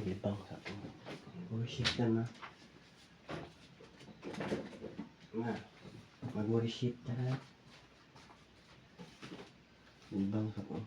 paglibang sa akin. Worship ka na. Mag-worship ka na. Libang sa akin.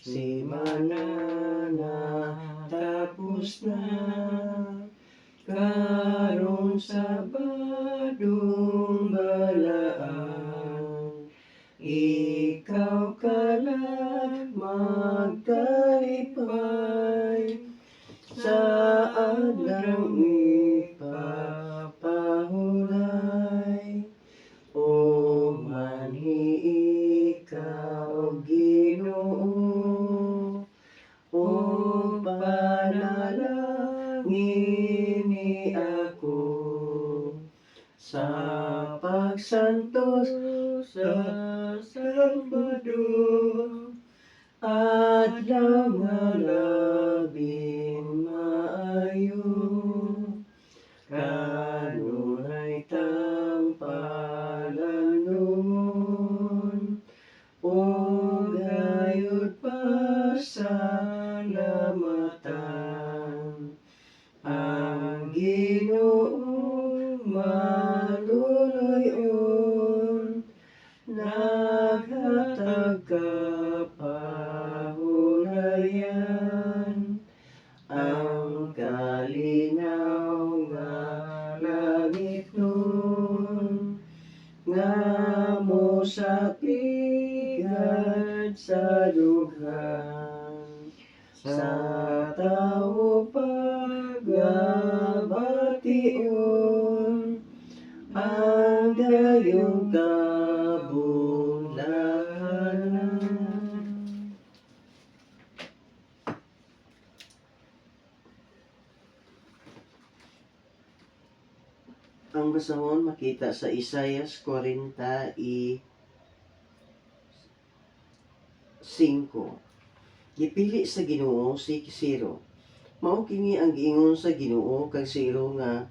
Si mananata Dios na karon Sabadong balaang ikaw kalag magkalipay sa adlang ipapahulay o manhi ikaw Ginoo o panalangin ni ako sa pagsantos sa Sabado adlaw nga labing maayo kanunay tampalanon o gayud pasalamatan ang Ginoo maluloyon naghatag kapahulayan ang kalinaw nga langit nun nga mosapigan sa dughan sa tao pagabation ang dayong kabulahanan. Ang basahon makita sa Isaias 40:5. Gipili sa Ginoo si Siro. Mao kini ang giingon sa Ginoo kag Siro nga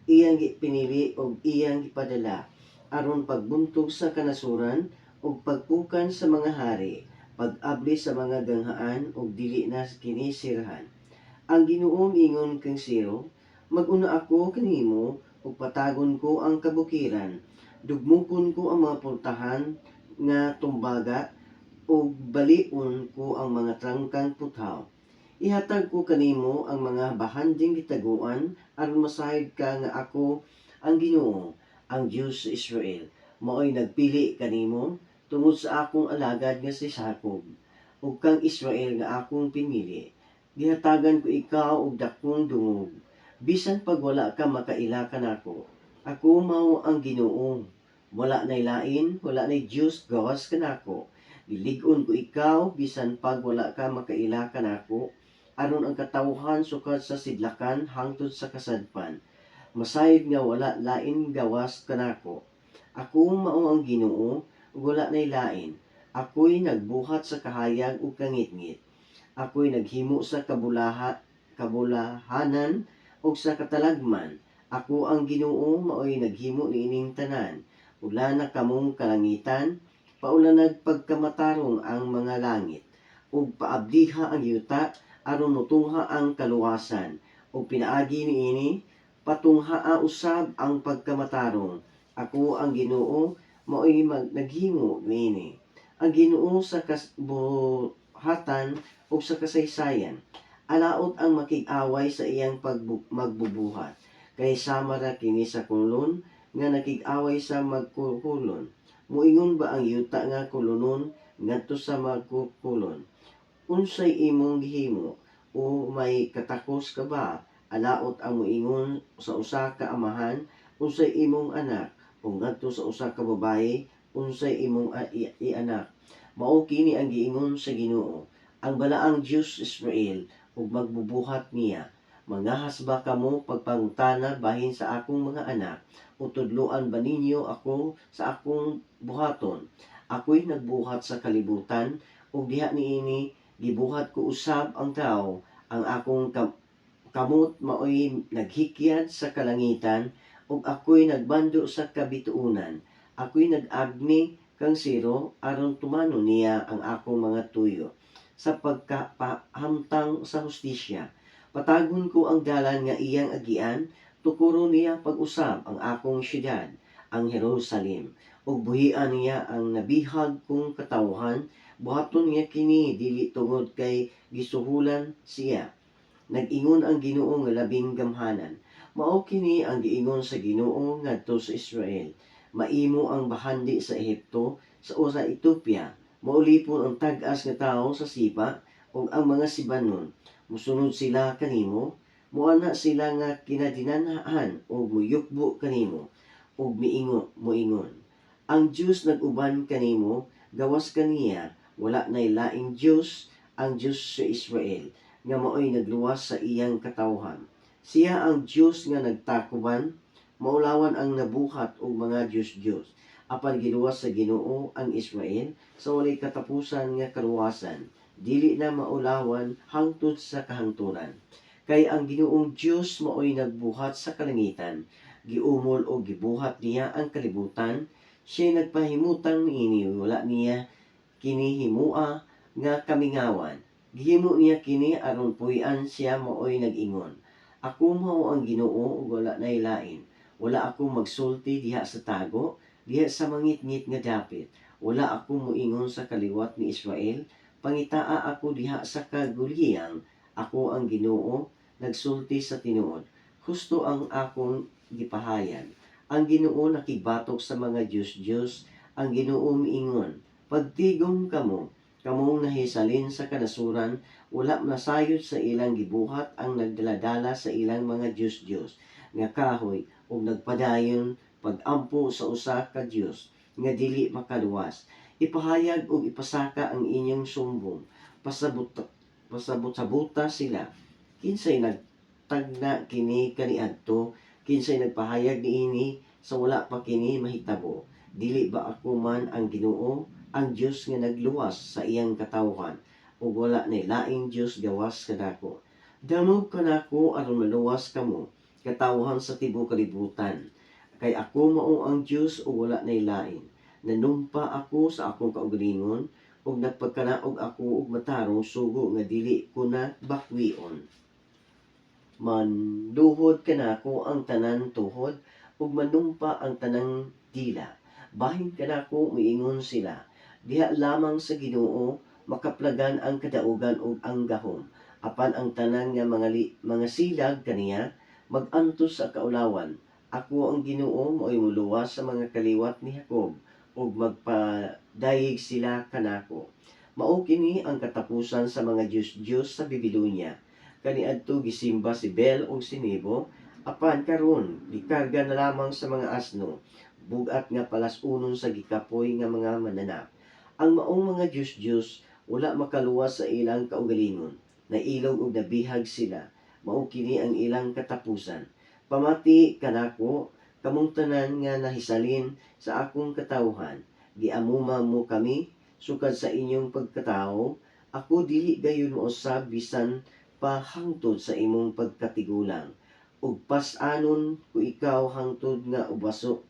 iyang pinili og iyang gipadala aron pagbuntog sa kanasuran ug pagpukan sa mga hari, pag-abli sa mga ganghaan ug dili na kini sirahan. Ang Ginoo ingon kang Siro, mag-una ako kanimo ug patagon ko ang kabukiran, dugmukon ko ang mga pultahan nga tumbaga ug balion ko ang mga trangkang puthaw. Ihatag ko kanimo ang mga bahanding gitaguan aron masahid ka nga ako ang Ginoo, ang Diyos sa Israel. Mao'y nagpili kanimo tungod sa akong alagad nga si Jacob, ug kang Israel nga akong pinili. Gihatagan ko ikaw og dakong dungog, bisan pag wala ka makaila kanako. Ako mao ang Ginoo, wala nay lain, wala nay Diyos gawas kanako. Gilig-on ko ikaw bisan pag wala ka makaila kanako, aron ang katawhan sukad sa sidlakan hangtod sa kasadpan. Masayod nga wala lain gawas kanako. Ako mao ang Ginoo, wala nay lain. Ako'y nagbuhat sa kahayag ug kangitngit. Ako'y naghimo sa kabulahanan ug sa katalagman. Ako ang Ginoo, mao'y naghimo niining tanan. Ula na kamong kalangitan, paulanag pagkamatarong ang mga langit, ug paabdiha ang yuta aron mutungha ang kaluwasan, ug pinaagi niini patunghaa usab ang pagkamatarong. Ako ang Ginoo, mao'y naghimo niini. Ang Ginoo sa kasbuhatan ug sa kasaysayan, alaot ang makig-away sa iyang magbubuhat. Kay sama ra kini sa kulon nga nakig-away sa magkukulon. Muingon ba ang yuta nga kulunon ngadto sa magkukulon? Unsay imong gihimo o may katakos ka ba? Alaot ang muingon sa usa ka amahan, unsay imong anak, o ngadto sa usa ka babaye, unsay imong ianak. Mao kini ang giingon sa Ginoo, ang balaang Diyos Israel, ug magbubuhat niya. Mangahas ba kamo pagpangutana bahin sa akong mga anak, o tudloan ba ninyo ako sa akong buhaton? Ako'y nagbuhat sa kalibutan, ug diha niini gibuhat ko usab ang tao. Ang akong kamot mao'y naghikyat sa kalangitan, ug ako'y nagbando sa kabituunan. Ako'y nag-agni kang Siro aron tumano niya ang akong mga tuyo sa pagkapahamtang sa hustisya. Patagon ko ang dalan nga iyang agian, tukuro niya pag-usab ang akong syudad, ang Jerusalem, ug buhian niya ang nabihag kong katawhan, buhaton niya kini dili tungod kay gisuhulan siya. Nag-ingon ang Ginoo nga labing gamhanan. Mao kini ang giingon sa Ginoo ngadto sa Israel. Maimo ang bahandi sa Ehipto o sa Ethiopia. Maulipon ang tag-as nga tawo sa sipa ug ang mga sibanon. Musunod sila kanimo, muana sila nga kinadinanhaan ug muyukbo kanimo ug moingon. Ang Dios nag-uban kanimo, gawas kaniya, wala nay laing Dios, ang Dios sa Israel nga maoy nagluwas sa iyang katawhan. Siya ang Dios nga nagtakuban, maulawan ang nabuhat og mga Diyos-Diyos. Apan giluwas sa Ginoo ang Israel sa walay katapusan nga kaluwasan, dili na maulawan hangtod sa kahangturan. Kay ang Ginoong Dios maoy nagbuhat sa kalangitan, giumol o gibuhat niya ang kalibutan. Siya nagpahimutang niini, wala niya kini himua nga kamingawan. Gihimo niya kini aron puy-an siya maoy nag-ingon. Ako mao ang Ginoo ug wala nay lain. Wala ako magsulti diha sa tago, diha sa mangit-ngit nga dapit. Wala ako moingon sa kaliwat ni Israel. Pangitaa ako diha sa kaguliyang. Ako ang Ginoo, nagsulti sa tinuod. Husto ang akong gipahayag. Ang Ginoo nakigbatok sa mga Diyos-Diyos. Ang Ginoo miingon, pagtigom kamo, kamong nahisalin sa kanasuran, wala nasayod sa ilang gibuhat ang nagdaladala sa ilang mga Diyos-Diyos nga kahoy ug nagpadayon pag-ampo sa usa ka Dios nga dili makaluwas. Ipahayag ug ipasaka ang inyong sumbong. Pasabot-sabuta sila. Kinsay nagtagna kini kaniadto, kinsay nagpahayag niini sa wala pa kini mahitabo. Dili ba ako man ang Ginoo, ang Dios nga nagluwas sa iyang katawhan, ug wala ni laing Dios gawas kadako. Damog kanako aron maluwas kamo, katawhan sa tibuok kalibutan. Kay ako mao ang Dios ug wala nay lain. Nanumpa ako sa akong kaugalingon, ug nagpagkanaog ako og matarong sugo nga dili ko na bakwion. Manluhod kanako ang tanan tuhod, ug manumpa ang tanang dila. Bahin kanako miingon sila, diha lamang sa Ginoo makaplagan ang kadaugan ug ang gahom. Apan ang tanan nga mga silag kaniya magantos sa kaulawan. Ako ang Ginoo maoy muluwas sa mga kaliwat ni Jacob ug magpadayeg sila kanako. Mao kini ang katapusan sa mga Diyos-Diyos sa Babylonia. Kaniadto gisimba si Bel ug si Nebo, apan karon gikarga na lamang sa mga asno, bugat nga palas-unon sa gikapoy nga mga mananap. Ang maong mga Diyos-Diyos wala makaluwas sa ilang kaugalingon. Nailog ug nabihag sila. Mao kini ang ilang katapusan. Pamati kanako, kamong tanan nga nahisalin sa akong katawhan. Giamuma mo kami sukad sa inyong pagkatao. Ako dili gayon mausab bisan pa hangtod sa imong pagkatigulang. Ug pas-anon ko ikaw hangtod nga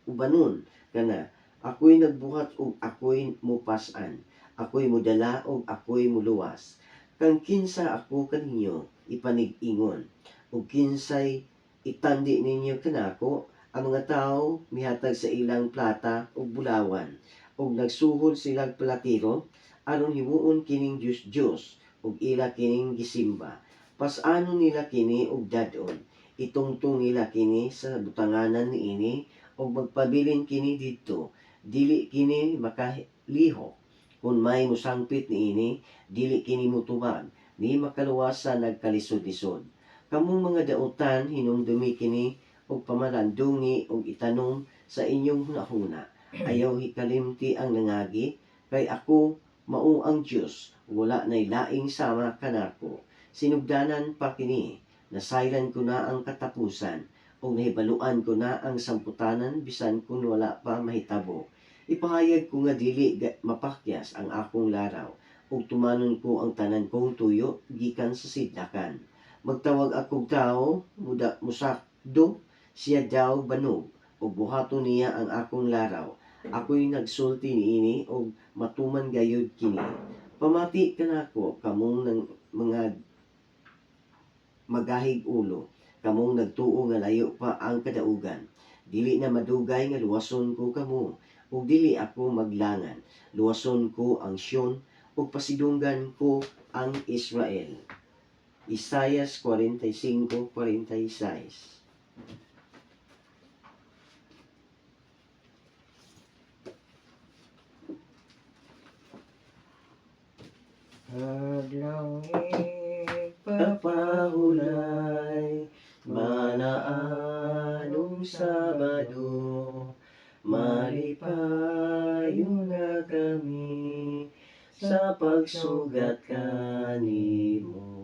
ubanon kana. Ako'y nagbuhat ug ako'y mupas-an. Ako'y mudala ug ako'y muluwas. Kang kinsa ako kaninyo ipanig-ingon. Ug kinsay itandi ninyo kanako, ang mga tao mihatag sa ilang plata ug bulawan. Ug nagsuhod silang platiro aron himuon kining Diyos-Diyos ug ila kining gisimba. Pas-anon nila kini og dadon. Itungtong nila kini sa butanganan niini ug magpabilin kini didto. Dili kini makalihok. Kung may musangpit niini, dili kini mutubag. Ni makaluwas sa nagkalisod-lisod. Kamong mga dautan hinumdumi kini og pamalandungi og itanom sa inyong hunahuna. Ayaw hikalimti ang nangagi, kay ako mao ang Dios, wala nay laing sama kanako. Sinugdanan pa kini, nasayran ko na ang katapusan, o nahibaluan ko na ang samputanan bisan kung wala pa mahitabo. Ipahayag ko nga dili mapakyas ang akong laraw, ug tumanon ko ang tanan kong tuyo gikan sa sidlakan. Magtawag akong tao, musakdo, siya daw banog, ug buhaton niya ang akong laraw. Ako'y nagsulti niini ug matuman gayud kini. Pamati kanako kamong ng mga magahig ulo, kamong nagtuo nga layo pa ang kadaugan. Dili na madugay nga luwason ko kamo, ug dili ako maglangan. Luwason ko ang Sion, ug pasidunggan ko ang Israel. Isaías 45:46. Adlaw ipapahulay, Manaanong Sabado, malipayo na kami sa pagsugat kanimo.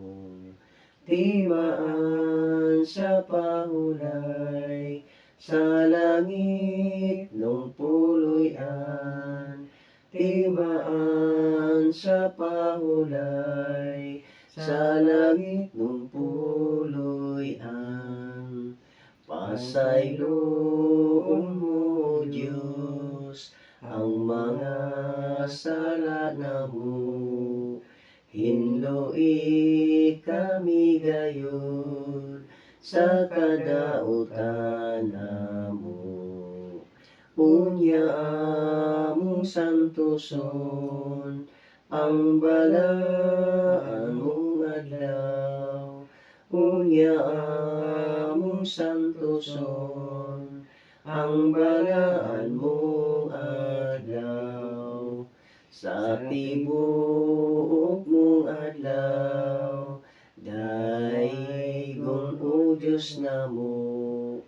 Timaan sa pahulay, sa langit nung puloy-an. Timaan sa pahulay, sa langit nung puloy-an. Pasayloon mo, Diyos, ang mga sala namo. Hinloi kami gayon sa kadautan namo. Unya among santoson, ang balaan mong adlaw. Unya among santoson, ang balaan mong adlaw. Sa tibuok mong adlaw, daygon o Diyos namo,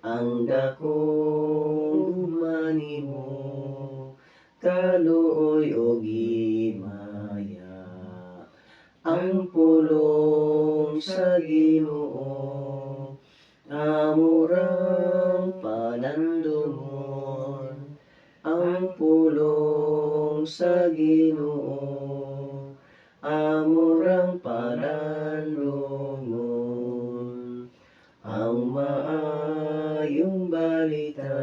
ang dakong ugma nimo, kaluoy o gimaya. Ang pulong sa Ginoo, amurang panandumon. Ang pulong sa Ginoo, amurang panandumon. Ang maayong balita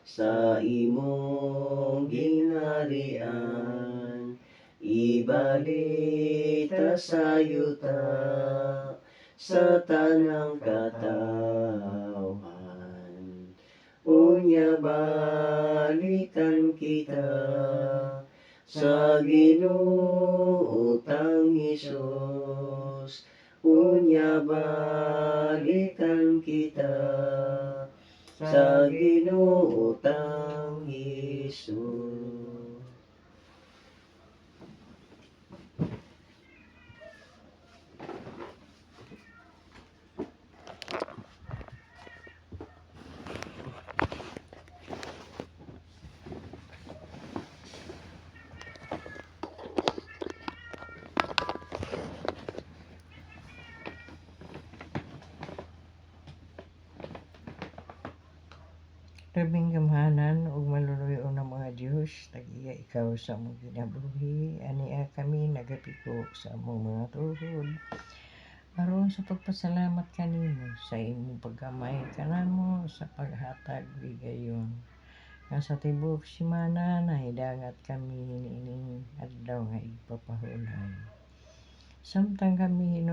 sa imong ginharian, ibalita sa yuta sa tanang katawhan. Unya balikan kita sa Ginoo tang Hesus. Unya balikan kita sa Ginoo tang Hesus. labing gamhanan ug maluluyo na mga Dios, tagiya ikaw sa among kinabuhi, ania kami nagapiko sa among mga tuhod. Aron sa pagpasalamat kanimo sa imong paggamay kanamo sa paghatag bigayon. Nga sa tibuok semana nahidangat kami niining adlaw nga ipapahulay. Samtang kami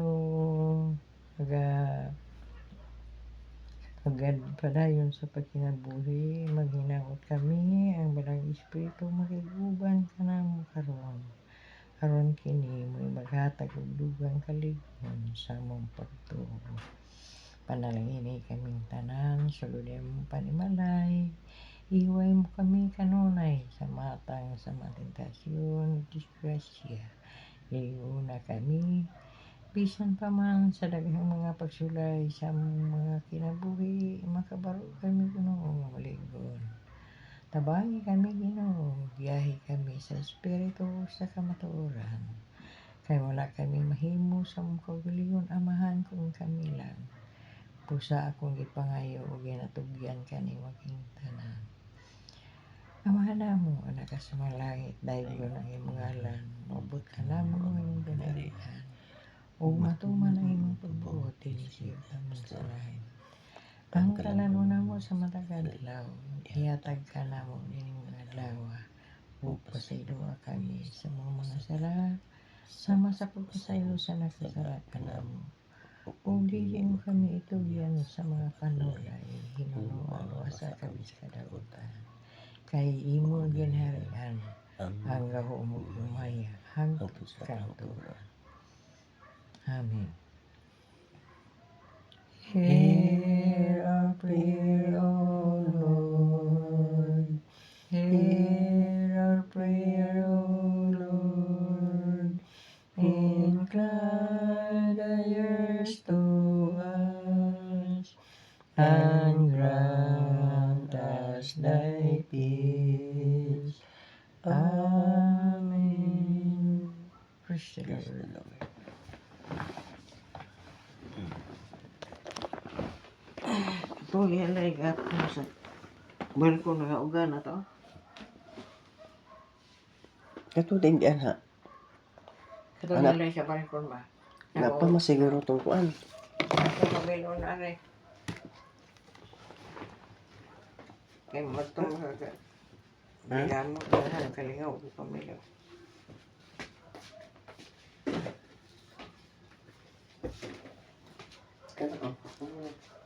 agad padayon sa pagkinabuhi, maghinaot kami ang Balang Espiritu makiguban kanamo karon. Aron kini mo'y maghatag og dugang kalig-on sa among pagtuo. Panalangini kaming tanan, sulod mo panimalay, iway mo kami kanunay sa matang sa mga tentasyon, disgrasya. Liuna kami, bisan pa man sa daghang mga pagsulay sa mga kinabuhi, makabaro kami Ginoo maligon. Tabangi kami Ginoo, biyahe kami sa Espiritu sa kamatuoran. Kay wala kami mahimo sa mong kaugalingon, Amahan kung kami lang. Pusa akong gipangayo o ginatugyan kanimo king tanan. Amahan namo, anak ka sa mga langit, daygon ang imong ngalan, maabot ka namo ang imong ganarihan. O matuman ang imong pagbuot, tinisip among salahin. Ang kalanunan mo sa matag adlaw, ihatag ka namo ining mga adlaw. Ug pasayloa kami sa mga sala, sama sa pagpasaylo sa nakasala kanamo. Ug dili mo kami itugyan sa mga panulay, hinunuan wasa kami sa kadaotan. Kay imo ginharian, ang gaho mo gumaya, hangtod sa kanturan. Amen. Hear our prayer, O Lord. Hear our prayer, O Lord. Incline thy ears to us, and grant us thy peace. Amen. Praise the Lord. Tuloy ang laigap mo sa balkon nga uga na to. Kato din diyan ha. Katong Anak. nalay sa balkon ba? Napa masiguro tong kuan. Ako mabilon na rin. Kaya matong ka. Bigamot na kalingaw ko pamilya. Kato.